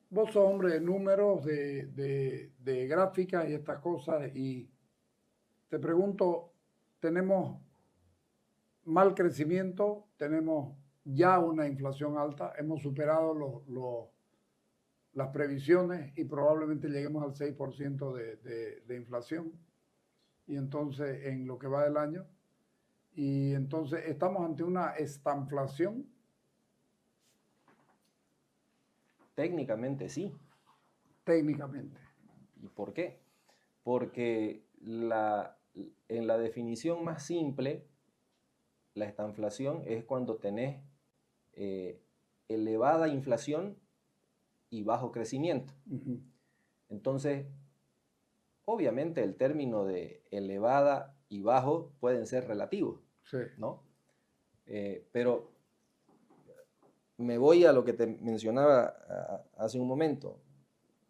Vos sos hombre de números, de gráficas y estas cosas, y te pregunto, ¿tenemos mal crecimiento? ¿Tenemos ya una inflación alta? ¿Hemos superado las previsiones y probablemente lleguemos al 6% de inflación? Y entonces, en lo que va del año, y entonces estamos ante una estanflación. Técnicamente sí. Técnicamente. ¿Y por qué? Porque en la definición más simple, la estanflación es cuando tenés elevada inflación y bajo crecimiento. Entonces, obviamente el término de elevada y bajo pueden ser relativos, Sí. ¿no? Pero me voy a lo que te mencionaba hace un momento.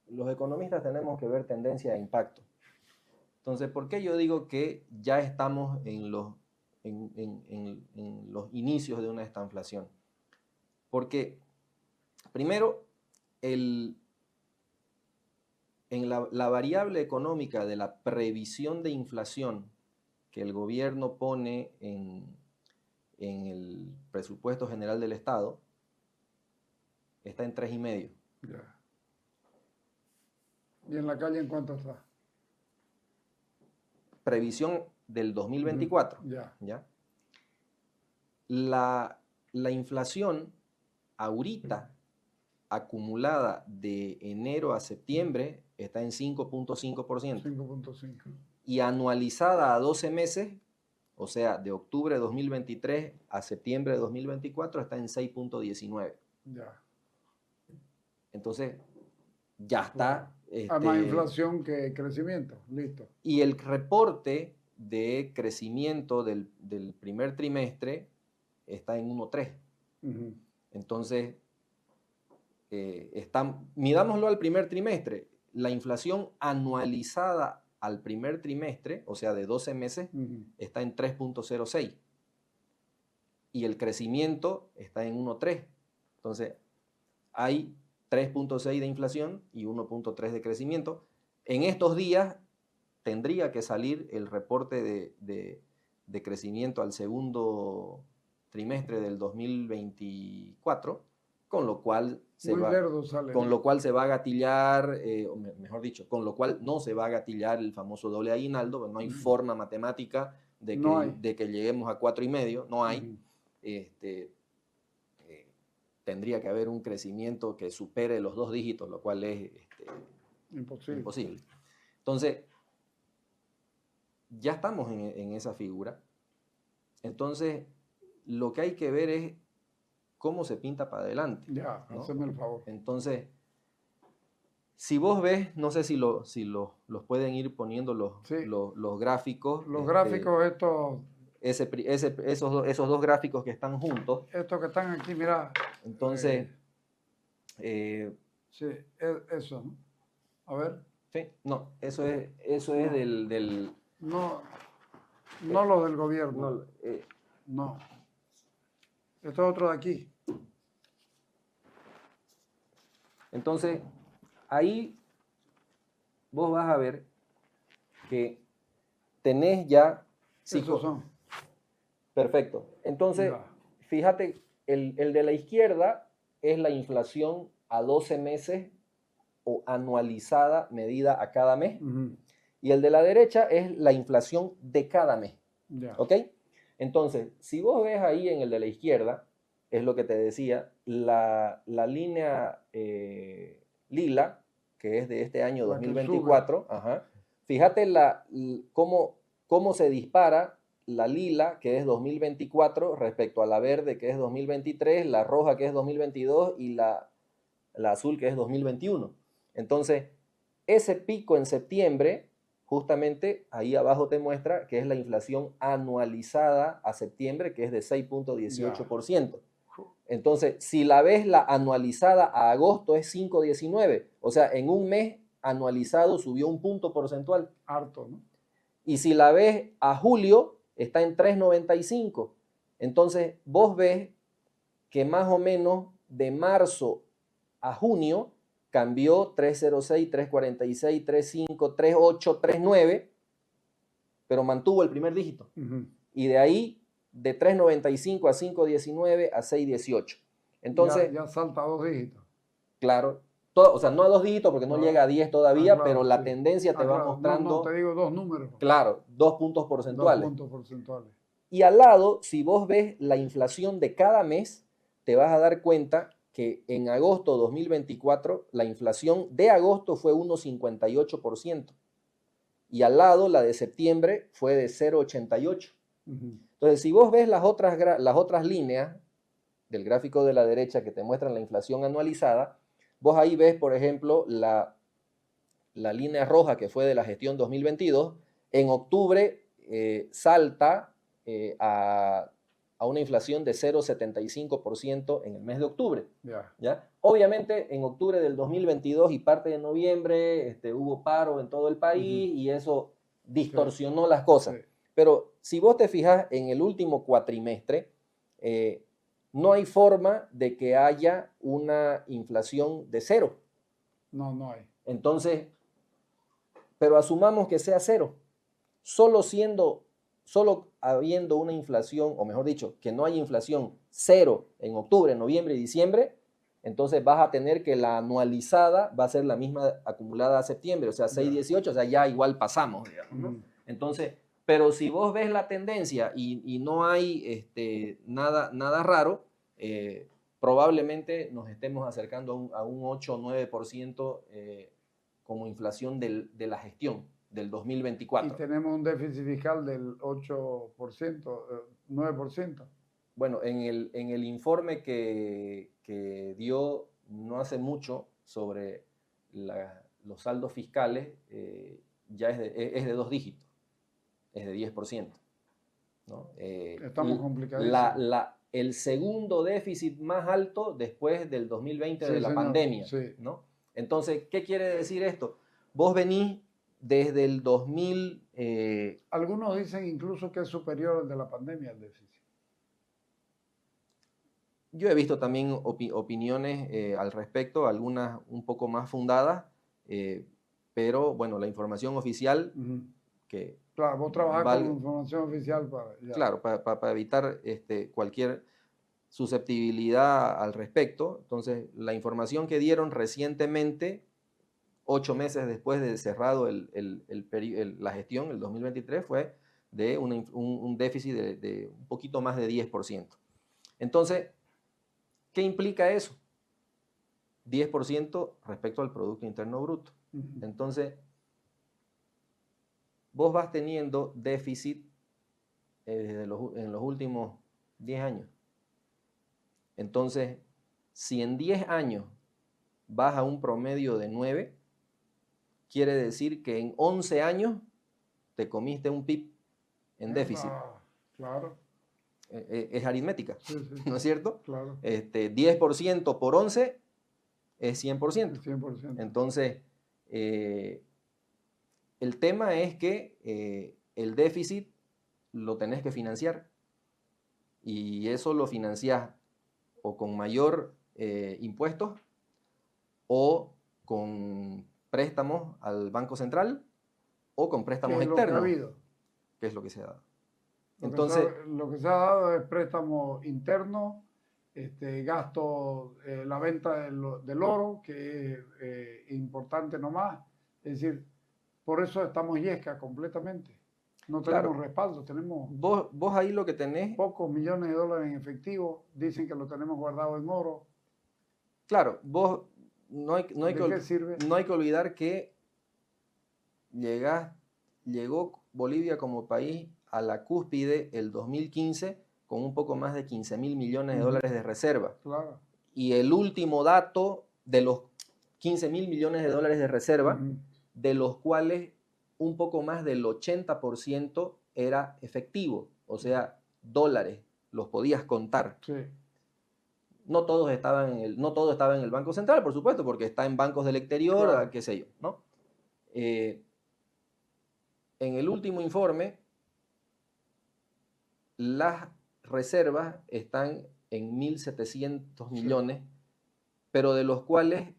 Los economistas tenemos que ver tendencia e impacto. Entonces, ¿por qué yo digo que ya estamos en los inicios de una estanflación? Porque, primero, en la variable económica de la previsión de inflación que el gobierno pone en el presupuesto general del Estado, está en 3,5. Ya. ¿Y en la calle en cuánto está? Previsión del 2024. Ya. ¿Ya? La inflación ahorita acumulada de enero a septiembre está en 5.5%. 5.5. Y anualizada a 12 meses, o sea, de octubre de 2023 a septiembre de 2024, está en 6.19. Ya. Entonces, ya está. Hay más inflación que crecimiento. Listo. Y el reporte de crecimiento del primer trimestre está en 1.3. Entonces, midámoslo al primer trimestre. La inflación anualizada al primer trimestre, o sea, de 12 meses, está en 3.06. Y el crecimiento está en 1.3. Entonces, hay 3.6 de inflación y 1.3 de crecimiento. En estos días tendría que salir el reporte de crecimiento al segundo trimestre del 2024, con lo cual se va a gatillar, mejor dicho, con lo cual no se va a gatillar el famoso doble aguinaldo, no hay forma matemática de que lleguemos a 4,5, no hay. Tendría que haber un crecimiento que supere los 2 dígitos, lo cual es imposible. Entonces, ya estamos en esa figura. Entonces, lo que hay que ver es cómo se pinta para adelante. Ya, ¿no? Haceme el favor. Entonces, si vos ves, no sé si los pueden ir poniendo los gráficos. Los gráficos estos... esos dos gráficos que están juntos. Estos que están aquí, mira. Entonces... sí, eso, ¿no? A ver. Sí, no, eso es del... No lo del gobierno. No. Esto es otro de aquí. Entonces, ahí vos vas a ver que tenés ya... Esos son. Perfecto. Entonces, fíjate, el de la izquierda es la inflación a 12 meses o anualizada medida a cada mes. Y el de la derecha es la inflación de cada mes. ¿Ok? Entonces, si vos ves ahí en el de la izquierda, es lo que te decía, la línea lila, que es de este año 2024, fíjate cómo se dispara la lila, que es 2024, respecto a la verde, que es 2023, la roja, que es 2022, y la azul, que es 2021. Entonces, ese pico en septiembre, justamente ahí abajo te muestra que es la inflación anualizada a septiembre, que es de 6.18%. Entonces, si la ves la anualizada a agosto es 5.19. O sea, en un mes anualizado subió un punto porcentual. Harto, ¿no? Y si la ves a julio, está en 3.95. Entonces, vos ves que más o menos de marzo a junio cambió 306, 346, 35, 38, 39, pero mantuvo el primer dígito. Y de ahí, de 395 a 519 a 618. Entonces, ya salta 2 dígitos. Claro, o sea, no a 2 dígitos porque no llega a 10 todavía, claro, pero la sí. tendencia te va mostrando. No, te digo 2 números. Claro, 2 puntos porcentuales. 2 puntos porcentuales. Y al lado, si vos ves la inflación de cada mes, te vas a dar cuenta que en agosto de 2024 la inflación de agosto fue 1,58%. Y al lado, la de septiembre fue de 0,88%. Entonces, si vos ves las otras líneas del gráfico de la derecha que te muestran la inflación anualizada, vos ahí ves, por ejemplo, la línea roja que fue de la gestión 2022. En octubre salta a una inflación de 0,75% en el mes de octubre. ¿Ya? Obviamente, en octubre del 2022 y parte de noviembre hubo paro en todo el país y eso distorsionó las cosas. Sí. Pero si vos te fijas en el último cuatrimestre, no hay forma de que haya una inflación de 0. No hay. Entonces, pero asumamos que sea 0. Solo habiendo una inflación, o mejor dicho, que no haya inflación 0 en octubre, noviembre y diciembre, entonces vas a tener que la anualizada va a ser la misma acumulada a septiembre, o sea, 6,18, o sea, ya igual pasamos, digamos, ¿no? Entonces, pero si vos ves la tendencia y no hay nada raro, probablemente nos estemos acercando a un 8 o 9% como inflación de la gestión del 2024. Y tenemos un déficit fiscal del 8%, 9%. Bueno, en el informe que dio no hace mucho sobre los saldos fiscales, ya es de 2 dígitos, es de 10%. ¿no? Estamos complicadísimos. El segundo déficit más alto después del 2020 de la pandemia. Sí. ¿no? Entonces, ¿qué quiere decir esto? Vos venís desde el 2000... Algunos dicen incluso que es superior al de la pandemia el déficit. Yo he visto también opiniones al respecto, algunas un poco más fundadas, pero bueno, la información oficial que... Claro, vos trabajás con información oficial para... Ya. Claro, para evitar cualquier susceptibilidad al respecto. Entonces, la información que dieron recientemente, 8 meses después de cerrado la gestión, el 2023, fue de un déficit de un poquito más de 10%. Entonces, ¿qué implica eso? 10% respecto al Producto Interno Bruto. Entonces, vos vas teniendo déficit en los últimos 10 años. Entonces, si en 10 años vas a un promedio de 9, quiere decir que en 11 años te comiste un PIB en déficit. Claro. Es aritmética, sí. ¿no es cierto? Claro. 10% por 11 es 100%. Es 100%. Entonces, el tema es que el déficit lo tenés que financiar y eso lo financiás o con mayor impuestos o con préstamos al Banco Central o con préstamos externos. ¿Qué es lo que se ha dado? Entonces, lo que se ha dado es préstamo interno, gasto, la venta del oro, que es importante nomás. Es decir, por eso estamos yesca completamente. No tenemos respaldo, tenemos... Vos ahí lo que tenés... Pocos millones de dólares en efectivo, dicen que lo tenemos guardado en oro. Claro, vos no hay qué sirve? No hay que olvidar que llegó Bolivia como país a la cúspide el 2015 con un poco más de 15.000 millones de dólares de reserva. Claro. Y el último dato de los 15.000 millones de dólares de reserva, de los cuales un poco más del 80% era efectivo, o sea, dólares, los podías contar. Sí. No todo estaba en el Banco Central, por supuesto, porque está en bancos del exterior, claro, qué sé yo, ¿no? En el último informe, las reservas están en 1.700 millones, pero de los cuales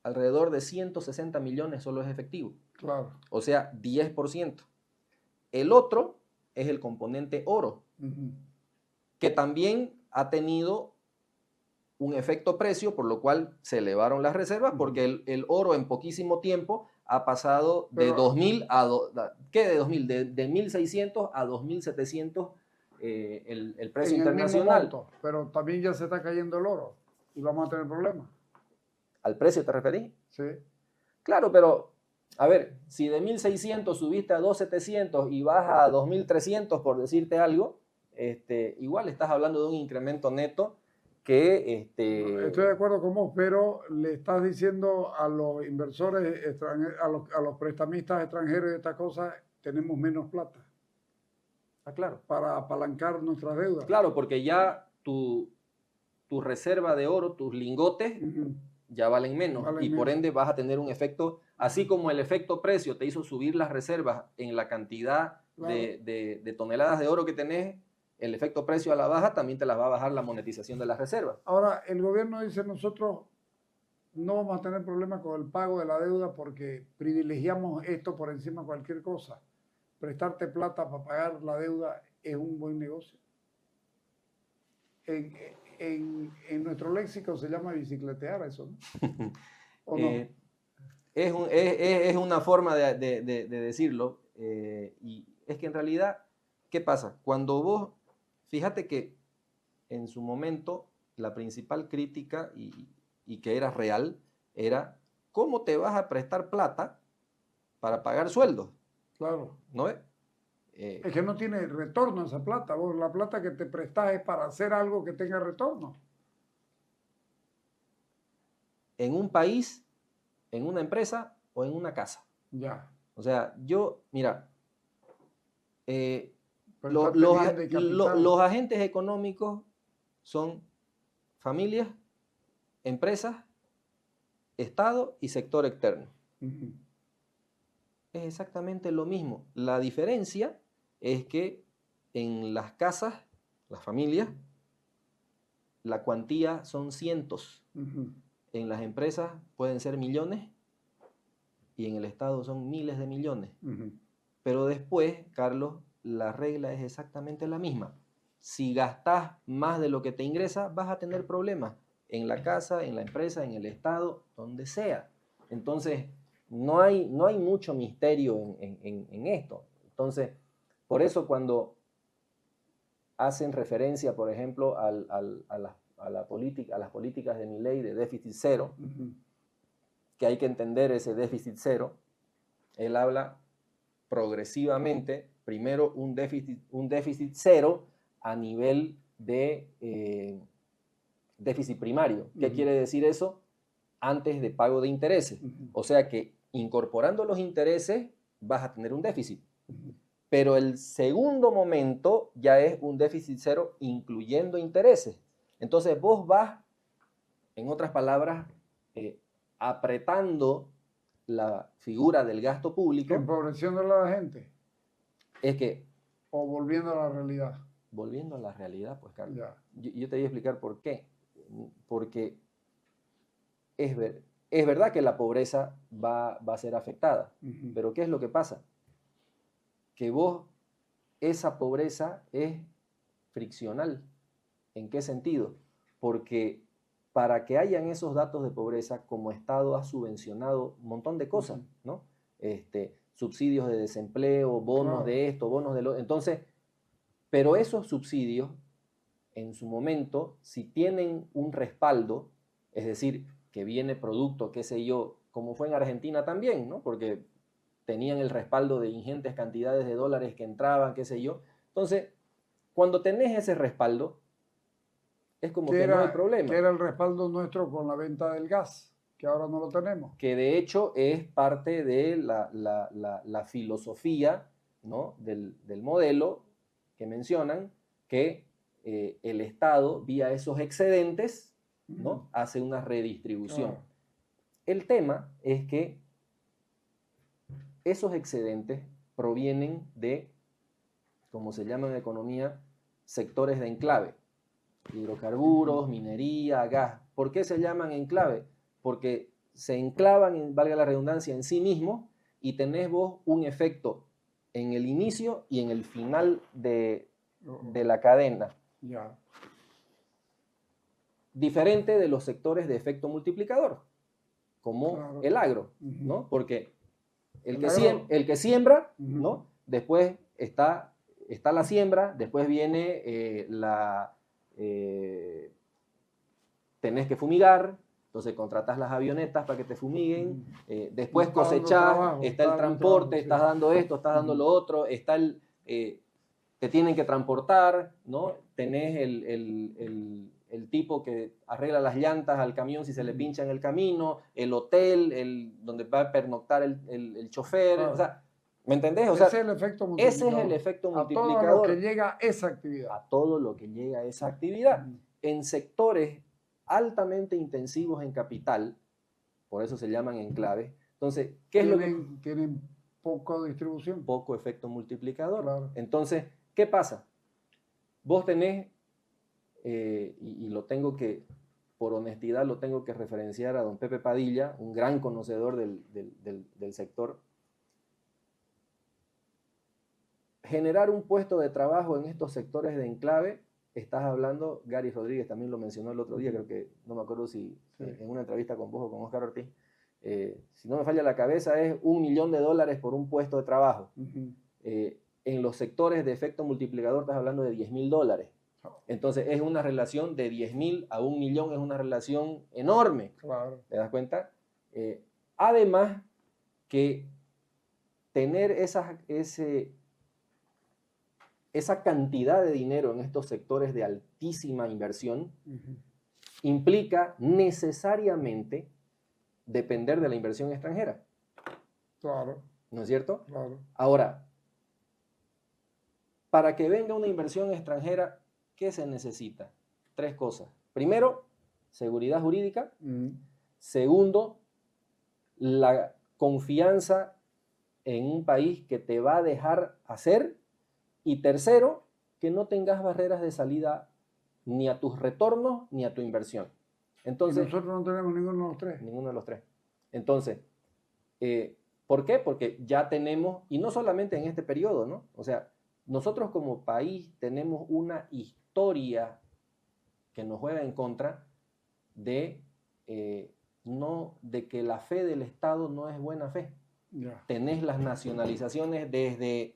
alrededor de 160 millones solo es efectivo. Claro. O sea, 10%. El otro es el componente oro, que también ha tenido un efecto precio, por lo cual se elevaron las reservas, porque el oro en poquísimo tiempo ha pasado de 2.000 a... ¿Qué de 2.000? De 1.600 a 2.700 el precio internacional. El mismo monto, pero también ya se está cayendo el oro y vamos a tener problemas. ¿Al precio te referís? Sí. Claro, pero, a ver, si de 1.600 subiste a 2.700 y vas a 2.300, por decirte algo, igual estás hablando de un incremento neto que... Estoy de acuerdo con vos, pero le estás diciendo a los inversores extranjeros, a los prestamistas extranjeros y estas cosas, tenemos menos plata. Ah, claro. Para apalancar nuestras deudas. Claro, porque ya tu reserva de oro, tus lingotes, ya valen menos. Y por ende vas a tener un efecto, así como el efecto precio te hizo subir las reservas en la cantidad de toneladas de oro que tenés, el efecto precio a la baja también te las va a bajar la monetización de las reservas. Ahora, el gobierno dice, nosotros no vamos a tener problemas con el pago de la deuda porque privilegiamos esto por encima de cualquier cosa. Prestarte plata para pagar la deuda es un buen negocio. En nuestro léxico se llama bicicletear eso, ¿no? ¿O no? Es una forma de decirlo, y es que en realidad, ¿qué pasa? Cuando vos, fíjate que en su momento la principal crítica, y que era real, era ¿cómo te vas a prestar plata para pagar sueldos? Claro. ¿No ves? Es que no tiene retorno esa plata. Vos, la plata que te prestás es para hacer algo que tenga retorno. En un país, en una empresa o en una casa. Ya. O sea, mira, Los los agentes económicos son familias, empresas, Estado y sector externo. Es exactamente lo mismo. La diferencia es que en las casas, las familias, la cuantía son cientos. En las empresas pueden ser millones y en el Estado son miles de millones. Pero después, Carlos, la regla es exactamente la misma. Si gastas más de lo que te ingresa, vas a tener problemas en la casa, en la empresa, en el Estado, donde sea. Entonces, no hay mucho misterio en esto. Entonces, por eso cuando hacen referencia, por ejemplo, a las políticas de Milei de déficit cero, que hay que entender ese déficit cero, él habla progresivamente, primero un déficit cero a nivel de déficit primario. ¿Qué quiere decir eso? Antes de pago de intereses. O sea que incorporando los intereses vas a tener un déficit. Pero el segundo momento ya es un déficit cero incluyendo intereses. Entonces vos vas, en otras palabras, apretando la figura del gasto público. Empobreciéndole a la gente. Es que... O volviendo a la realidad. Volviendo a la realidad, pues, Carlos. Yo te voy a explicar por qué. Porque es verdad que la pobreza va a ser afectada. Pero ¿qué es lo que pasa? Que esa pobreza es friccional. ¿En qué sentido? Porque para que hayan esos datos de pobreza, como Estado ha subvencionado un montón de cosas, ¿no? Subsidios de desempleo, bonos de esto, bonos de lo... Entonces, pero esos subsidios, en su momento, si tienen un respaldo, es decir, que viene producto, qué sé yo, como fue en Argentina también, ¿no? Porque tenían el respaldo de ingentes cantidades de dólares que entraban, qué sé yo. Entonces, cuando tenés ese respaldo, es como que no hay problema. Que era el respaldo nuestro con la venta del gas, que ahora no lo tenemos. Que de hecho es parte de la filosofía, ¿no? del modelo que mencionan, que el Estado, vía esos excedentes, ¿no? hace una redistribución. El tema es que esos excedentes provienen de, como se llama en economía, sectores de enclave. Hidrocarburos, minería, gas. ¿Por qué se llaman enclave? Porque se enclavan, valga la redundancia, en sí mismos y tenés vos un efecto en el inicio y en el final de la cadena. Ya. Diferente de los sectores de efecto multiplicador, como Claro. el agro, Ujú. ¿no? Porque el que siembra, Ujú. ¿no? Después está la siembra, después viene tenés que fumigar, entonces contratás las avionetas para que te fumiguen, después Está dando cosechás, trabajo, está el está dando transporte, trabajo, sí. estás dando esto, estás dando Ujú. lo otro, está te tienen que transportar, ¿no? Tenés el tipo que arregla las llantas al camión si se le pincha en el camino, el hotel, donde va a pernoctar el chofer, Claro. o sea, ¿me entendés? O sea, Ese es el efecto multiplicador. ese es el efecto A todo multiplicador. lo que llega esa actividad. A todo lo que llega a esa actividad. Ujú. En sectores altamente intensivos en capital, por eso se llaman enclaves. Entonces, ¿qué es lo que...? Tienen poca distribución. Poco efecto multiplicador. Claro. Entonces, ¿qué pasa? Vos tenés, y lo tengo que, por honestidad, lo tengo que referenciar a don Pepe Padilla, un gran conocedor del sector. Generar un puesto de trabajo en estos sectores de enclave, estás hablando, Gary Rodríguez también lo mencionó el otro día, creo que, no me acuerdo si en una entrevista con vos o con Oscar Ortiz, si no me falla la cabeza, es $1 millón por un puesto de trabajo. Ujú. En los sectores de efecto multiplicador estás hablando de $10.000. Entonces es una relación de 10.000 a 1 millón, es una relación enorme. Claro. ¿Te das cuenta? Además que tener esa cantidad de dinero en estos sectores de altísima inversión implica necesariamente depender de la inversión extranjera. Claro. ¿No es cierto? Claro. Ahora, para que venga una inversión extranjera, ¿qué se necesita? 3 cosas. Primero, seguridad jurídica. Segundo, la confianza en un país que te va a dejar hacer. Y tercero, que no tengas barreras de salida ni a tus retornos ni a tu inversión. Entonces, y nosotros no tenemos ninguno de los tres. Ninguno de los tres. Entonces, ¿por qué? Porque ya tenemos, y no solamente en este periodo, ¿no? O sea, nosotros como país tenemos una historia que nos juega en contra de, de que la fe del Estado no es buena fe. Ya. Tenés las nacionalizaciones desde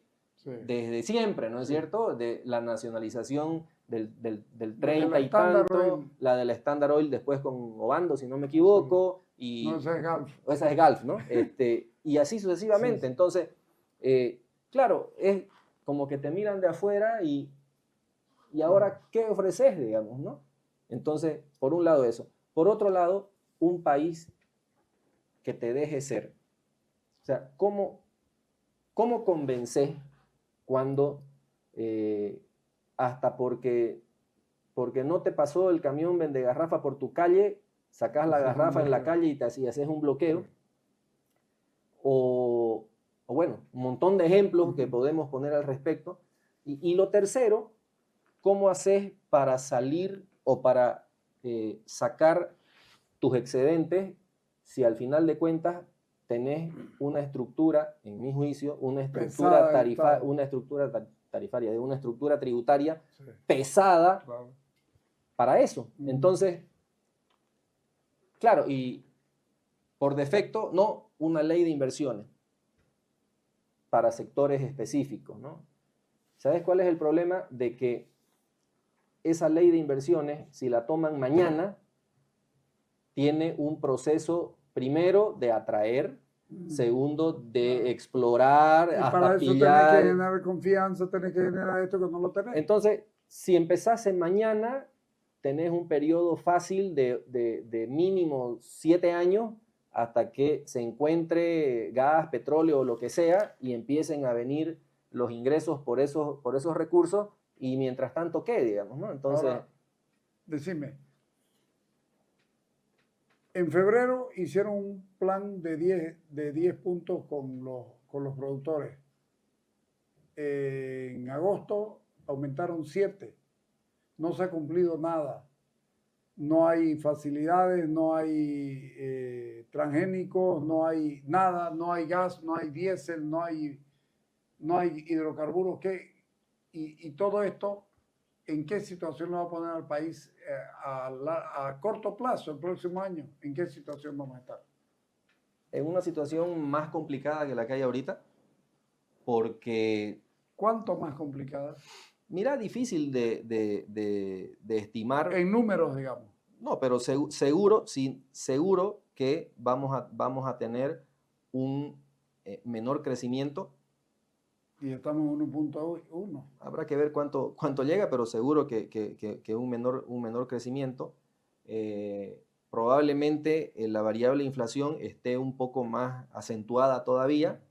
siempre, ¿no es cierto? De la nacionalización del 30 y tanto, la del Standard Oil después con Obando, si no me equivoco. Y, no, esa es Gulf. Esa es Gulf, ¿no? Y así sucesivamente. Entonces, claro, es como que te miran de afuera y ahora, ¿qué ofreces, digamos, no? Entonces, por un lado eso. Por otro lado, un país que te deje ser. O sea, ¿cómo convencer cuando hasta porque no te pasó el camión vende garrafa por tu calle, sacás la garrafa en la calle y haces un bloqueo? O bueno, un montón de ejemplos que podemos poner al respecto. Y lo tercero, ¿cómo haces para salir o para sacar tus excedentes si al final de cuentas tenés una estructura, en mi juicio, una estructura tributaria pesada para eso? Entonces, claro, y por defecto, no una ley de inversiones para sectores específicos, ¿no? ¿Sabes cuál es el problema? De que esa ley de inversiones, si la toman mañana, tiene un proceso, primero, de atraer, segundo, de explorar, y hasta para eso pillar. tenés que generar confianza, tenés que generar esto que no lo tenés. Entonces, si empezase mañana, tenés un periodo fácil de mínimo 7 años hasta que se encuentre gas, petróleo o lo que sea y empiecen a venir los ingresos por esos recursos, y mientras tanto, ¿qué? Digamos, ¿no? Entonces, ahora, decime, en febrero hicieron un plan de 10 puntos con los productores. En agosto aumentaron 7. No se ha cumplido nada. no hay facilidades, no hay transgénicos, no hay nada, no hay gas, no hay diésel, no hay hidrocarburos. Y todo esto, ¿en qué situación lo va a poner al país a corto plazo, el próximo año? ¿En qué situación vamos a estar? En una situación más complicada que la que hay ahorita, porque... ¿Cuánto más complicada? Mira, difícil de estimar. En números, digamos. No, pero seguro que vamos a tener un menor crecimiento. Y estamos en 1.1. Habrá que ver cuánto llega, pero seguro que un menor crecimiento. Probablemente la variable inflación esté un poco más acentuada todavía.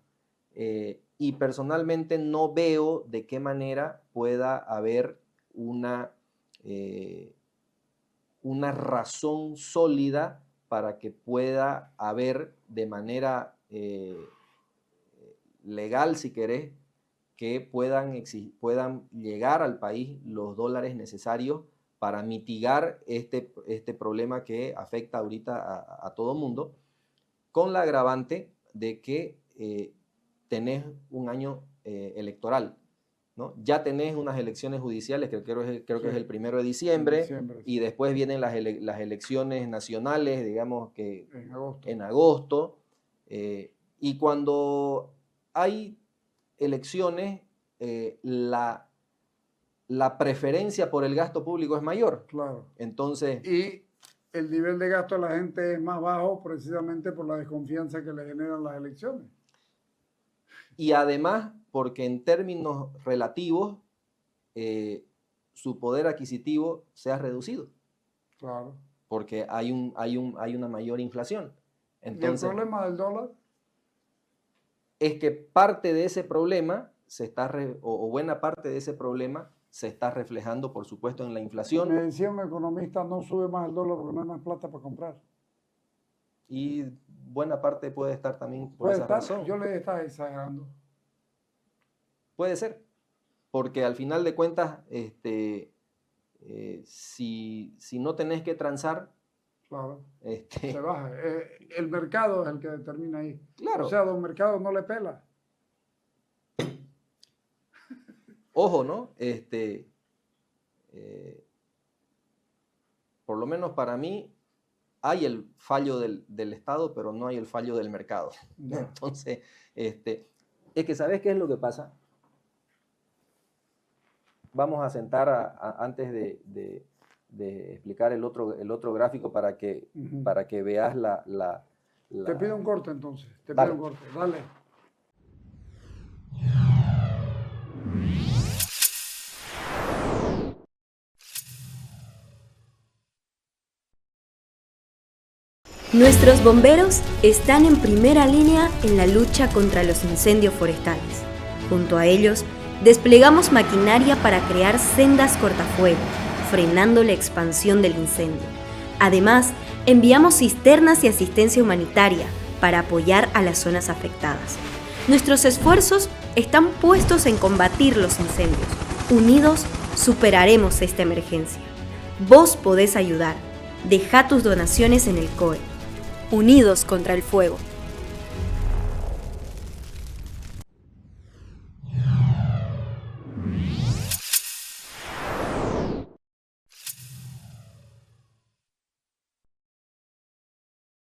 Y personalmente no veo de qué manera pueda haber una razón sólida para que pueda haber de manera legal, si querés, que puedan llegar al país los dólares necesarios para mitigar este problema que afecta ahorita a todo mundo, con la agravante de que tenés un año electoral, ¿no? Ya tenés unas elecciones judiciales, que creo que es el 1 de diciembre, y después vienen las elecciones nacionales, digamos que en agosto. Y cuando hay elecciones, la preferencia por el gasto público es mayor. Claro. Entonces... Y el nivel de gasto de la gente es más bajo precisamente por la desconfianza que le generan las elecciones. Y además, porque en términos relativos, su poder adquisitivo se ha reducido. Claro. Porque hay una mayor inflación. Entonces, ¿y el problema del dólar? Es que parte de ese problema, o buena parte de ese problema, se está reflejando, por supuesto, en la inflación. Me decía un economista, no sube más el dólar porque no hay más plata para comprar. Y buena parte puede estar también por esa razón. Yo le estaba exagerando. Puede ser, porque al final de cuentas, si no tenés que transar, claro, se baja. El mercado es el que determina ahí. Claro. O sea, don Mercado no le pela. Ojo, ¿no? Por lo menos para mí, hay el fallo del Estado, pero no hay el fallo del mercado. Yeah. Entonces, es que ¿sabes qué es lo que pasa? Vamos a sentar antes de explicar el otro gráfico para que veas la... Te pido un corte entonces. Dale. Pido un corte. Dale. Nuestros bomberos están en primera línea en la lucha contra los incendios forestales. Junto a ellos, desplegamos maquinaria para crear sendas cortafuego, frenando la expansión del incendio. Además, enviamos cisternas y asistencia humanitaria para apoyar a las zonas afectadas. Nuestros esfuerzos están puestos en combatir los incendios. Unidos, superaremos esta emergencia. Vos podés ayudar. Deja tus donaciones en el COE. Unidos contra el fuego.